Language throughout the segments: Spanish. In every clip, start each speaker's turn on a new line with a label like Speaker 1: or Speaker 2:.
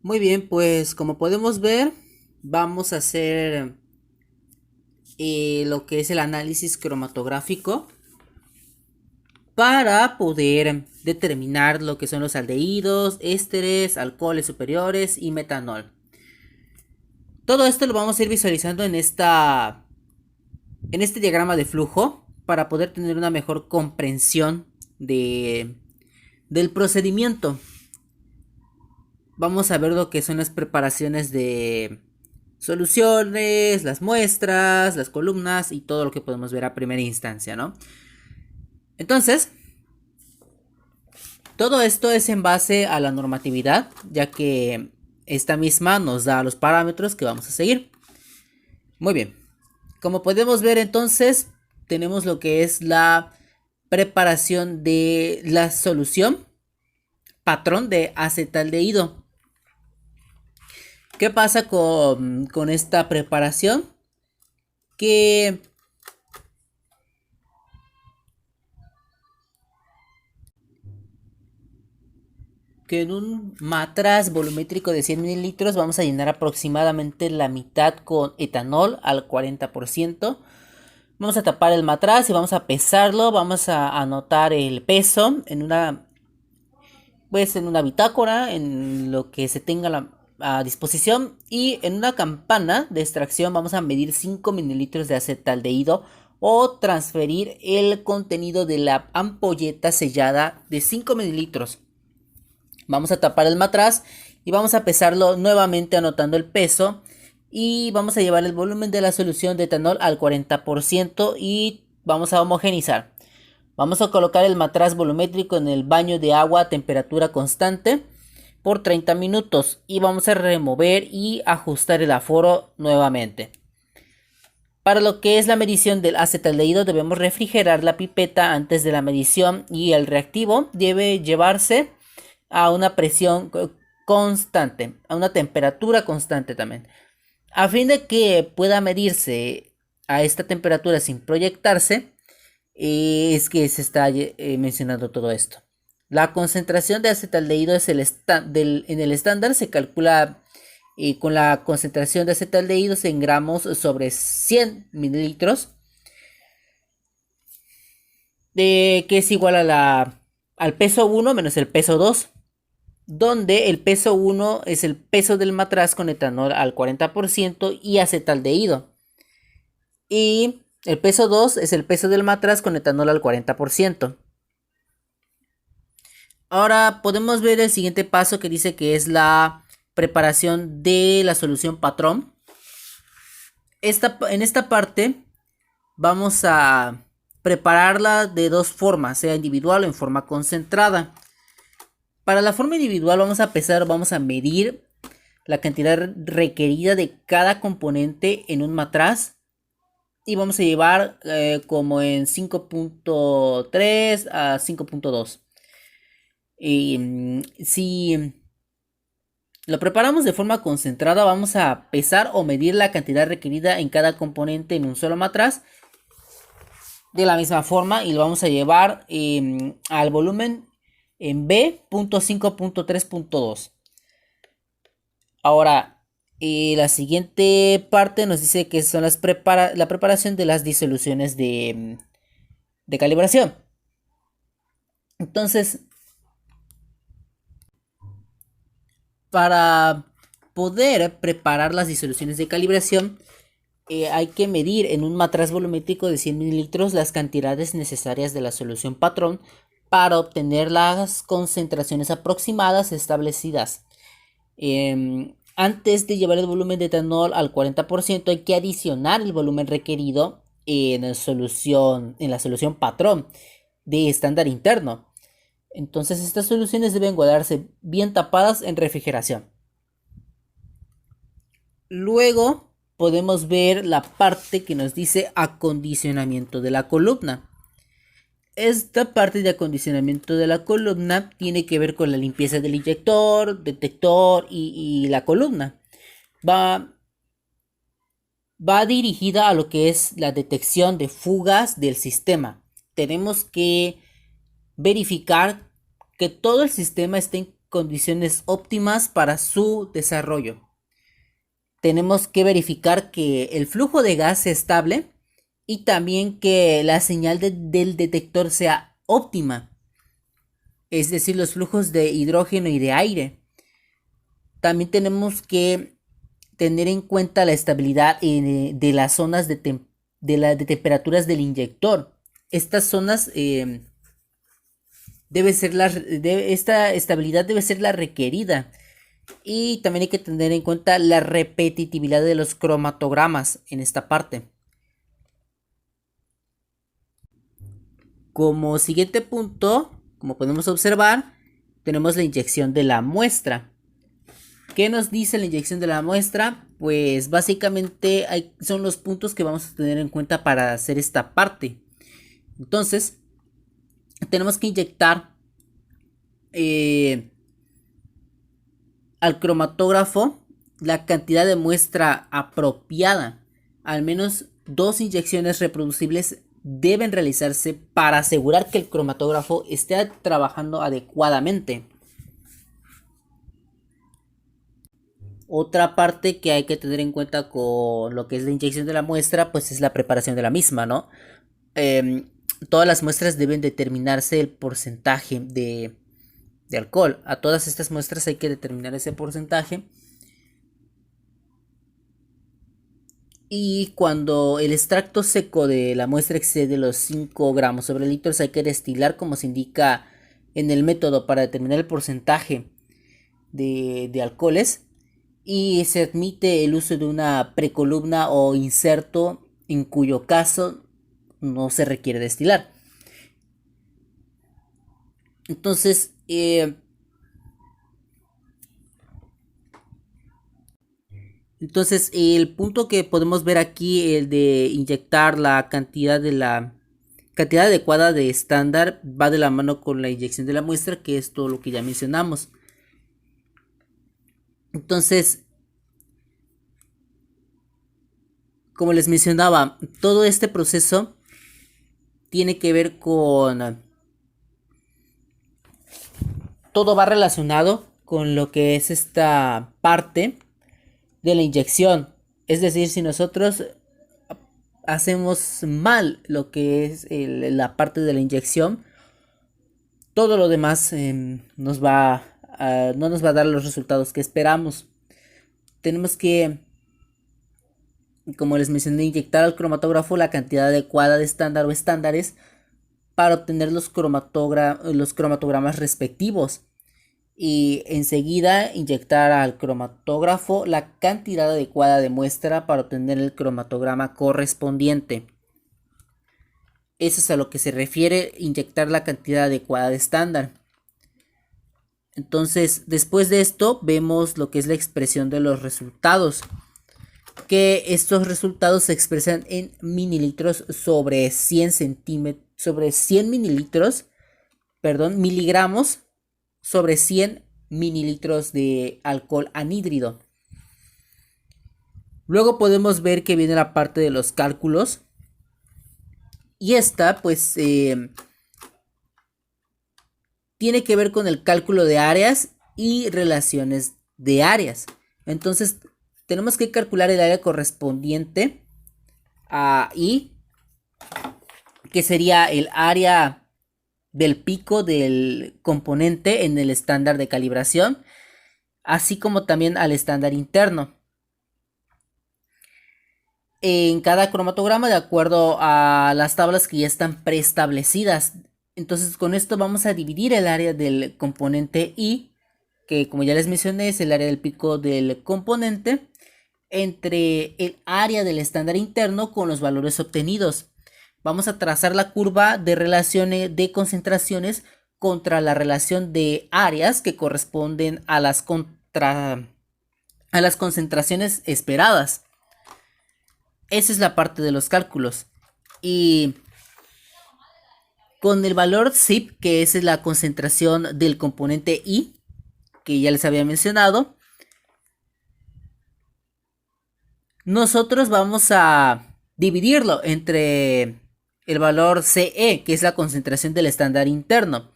Speaker 1: Muy bien, pues como podemos ver, vamos a hacer lo que es el análisis cromatográfico para poder determinar lo que son los aldehídos, ésteres, alcoholes superiores y metanol. Todo esto lo vamos a ir visualizando en este diagrama de flujo para poder tener una mejor comprensión del procedimiento. Vamos a ver lo que son las preparaciones de soluciones, las muestras, las columnas y todo lo que podemos ver a primera instancia, ¿no? Entonces, todo esto es en base a la normatividad, ya que esta misma nos da los parámetros que vamos a seguir. Muy bien, como podemos ver entonces, tenemos lo que es la preparación de la solución patrón de acetaldehído. ¿Qué pasa con esta preparación? Que en un matraz volumétrico de 100 mililitros vamos a llenar aproximadamente la mitad con etanol al 40%. Vamos a tapar el matraz y vamos a pesarlo. Vamos a anotar el peso en una bitácora, en lo que se tenga a disposición. Y en una campana de extracción vamos a medir 5 mililitros de acetaldehído o transferir el contenido de la ampolleta sellada de 5 mililitros. Vamos a tapar el matraz y vamos a pesarlo nuevamente anotando el peso. Y vamos a llevar el volumen de la solución de etanol al 40% y vamos a homogenizar. Vamos a colocar el matraz volumétrico en el baño de agua a temperatura constante por 30 minutos y vamos a remover y ajustar el aforo nuevamente. Para lo que es la medición del acetaldehído debemos refrigerar la pipeta antes de la medición y el reactivo debe llevarse a una presión constante, a una temperatura constante también. A fin de que pueda medirse a esta temperatura sin proyectarse, es que se está mencionando todo esto. La concentración de acetaldehído es en el estándar se calcula con la concentración de acetaldehídos en gramos sobre 100 mililitros, que es igual al peso 1 menos el peso 2, donde el peso 1 es el peso del matraz con etanol al 40% y acetaldehído. Y el peso 2 es el peso del matraz con etanol al 40%. Ahora podemos ver el siguiente paso que dice que es la preparación de la solución patrón. En esta parte vamos a prepararla de dos formas, sea individual o en forma concentrada. Para la forma individual vamos a medir la cantidad requerida de cada componente en un matraz y vamos a llevar como en 5.3 a 5.2. Si lo preparamos de forma concentrada, vamos a pesar o medir la cantidad requerida en cada componente en un solo matraz de la misma forma y lo vamos a llevar al volumen en B.5.3.2. Ahora, la siguiente parte nos dice que son la preparación de las disoluciones de calibración. Entonces, para poder preparar las disoluciones de calibración, hay que medir en un matraz volumétrico de 100 mililitros las cantidades necesarias de la solución patrón para obtener las concentraciones aproximadas establecidas. Antes de llevar el volumen de etanol al 40%, hay que adicionar el volumen requerido en la solución patrón de estándar interno. Entonces estas soluciones deben guardarse bien tapadas en refrigeración. Luego podemos ver la parte que nos dice acondicionamiento de la columna. Esta parte de acondicionamiento de la columna tiene que ver con la limpieza del inyector, detector y la columna. Va dirigida a lo que es la detección de fugas del sistema. Tenemos que verificar que todo el sistema esté condiciones óptimas para su desarrollo. Tenemos que verificar que el flujo de gas sea estable y también que la señal del detector sea óptima, es decir, los flujos de hidrógeno y de aire. También tenemos que tener en cuenta la estabilidad de las zonas de temperaturas del inyector. Estas zonas esta estabilidad debe ser la requerida. Y también hay que tener en cuenta la repetitividad de los cromatogramas en esta parte. Como siguiente punto, como podemos observar, tenemos la inyección de la muestra. ¿Qué nos dice la inyección de la muestra? Pues básicamente son los puntos que vamos a tener en cuenta para hacer esta parte. Entonces, tenemos que inyectar al cromatógrafo la cantidad de muestra apropiada. Al menos 2 inyecciones reproducibles deben realizarse para asegurar que el cromatógrafo esté trabajando adecuadamente. Otra parte que hay que tener en cuenta con lo que es la inyección de la muestra, pues es la preparación de la misma, ¿no? Todas las muestras deben determinarse el porcentaje de alcohol. A todas estas muestras hay que determinar ese porcentaje. Y cuando el extracto seco de la muestra excede los 5 gramos sobre litros, hay que destilar como se indica en el método para determinar el porcentaje de alcoholes. Y se admite el uso de una precolumna o inserto, en cuyo caso no se requiere destilar. Entonces, el punto que podemos ver aquí, el de inyectar la cantidad adecuada de estándar, va de la mano con la inyección de la muestra, que es todo lo que ya mencionamos. Entonces, como les mencionaba, todo este proceso tiene que ver con... Todo va relacionado con lo que es esta parte de la inyección. Es decir, si nosotros hacemos mal lo que es la parte de la inyección, todo lo demás no nos va a dar los resultados que esperamos. Tenemos que, como les mencioné, inyectar al cromatógrafo la cantidad adecuada de estándar o estándares para obtener los cromatogramas respectivos. Y enseguida inyectar al cromatógrafo la cantidad adecuada de muestra para obtener el cromatograma correspondiente. Eso es a lo que se refiere inyectar la cantidad adecuada de estándar. Entonces, después de esto, vemos lo que es la expresión de los resultados. Que estos resultados se expresan en mililitros sobre 100 centímetros, sobre 100 miligramos sobre 100 mililitros de alcohol anhídrido. Luego podemos ver que viene la parte de los cálculos. Y esta, pues, tiene que ver con el cálculo de áreas y relaciones de áreas. Entonces, tenemos que calcular el área correspondiente a I, que sería el área del pico del componente en el estándar de calibración, así como también al estándar interno. En cada cromatograma, de acuerdo a las tablas que ya están preestablecidas. Entonces, con esto vamos a dividir el área del componente I, que como ya les mencioné es el área del pico del componente, entre el área del estándar interno con los valores obtenidos. Vamos a trazar la curva de relaciones de concentraciones contra la relación de áreas que corresponden a las concentraciones esperadas. Esa es la parte de los cálculos. Y con el valor ZIP, que es la concentración del componente I, que ya les había mencionado, nosotros vamos a dividirlo entre el valor CE, que es la concentración del estándar interno.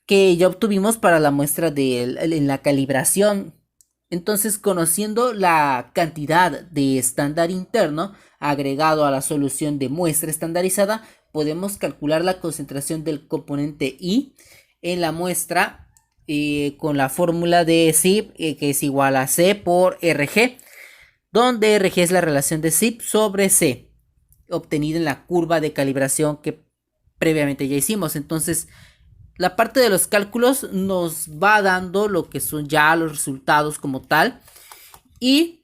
Speaker 1: que ya obtuvimos para la muestra en la calibración. Entonces, conociendo la cantidad de estándar interno agregado a la solución de muestra estandarizada, podemos calcular la concentración del componente I en la muestra con la fórmula de SIP, que es igual a C por RG, donde RG es la relación de SIP sobre C, obtenida en la curva de calibración que previamente ya hicimos. Entonces, la parte de los cálculos nos va dando lo que son ya los resultados como tal. Y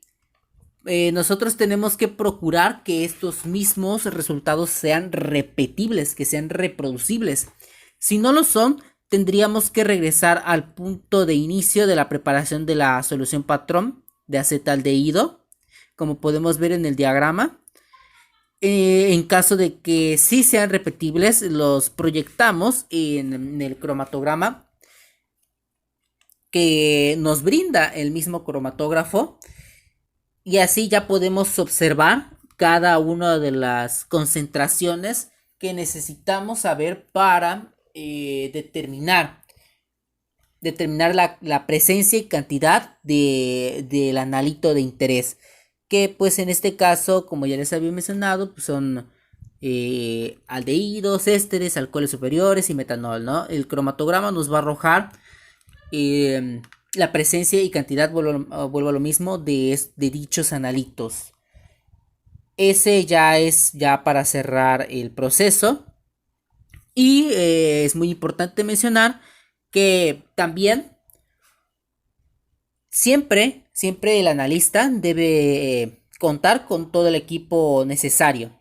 Speaker 1: nosotros tenemos que procurar que estos mismos resultados sean repetibles, que sean reproducibles. Si no lo son, tendríamos que regresar al punto de inicio de la preparación de la solución patrón de acetaldehído, como podemos ver en el diagrama. En caso de que sí sean repetibles, los proyectamos en el cromatograma que nos brinda el mismo cromatógrafo, y así ya podemos observar cada una de las concentraciones que necesitamos saber para determinar la presencia y cantidad del analito de interés, que pues en este caso, como ya les había mencionado, pues son aldehídos, ésteres, alcoholes superiores y metanol, ¿no? El cromatograma nos va a arrojar la presencia y cantidad, vuelvo a lo mismo, de dichos analitos. Ese ya es para cerrar el proceso. Y es muy importante mencionar que también siempre el analista debe contar con todo el equipo necesario.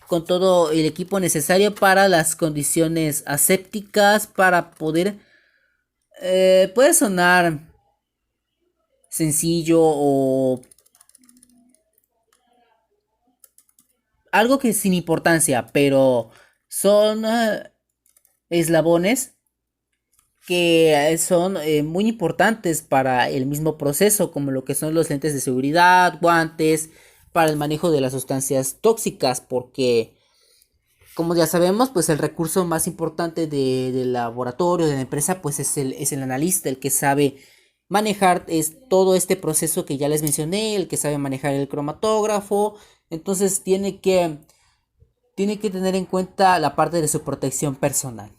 Speaker 1: Con todo el equipo necesario para las condiciones asépticas, para poder... puede sonar sencillo o algo que sin importancia, pero son eslabones que son muy importantes para el mismo proceso, como lo que son los lentes de seguridad, guantes, para el manejo de las sustancias tóxicas, porque como ya sabemos, pues el recurso más importante del laboratorio, de la empresa, pues es el analista, el que sabe manejar todo este proceso que ya les mencioné, el que sabe manejar el cromatógrafo. Entonces tiene que tener en cuenta la parte de su protección personal.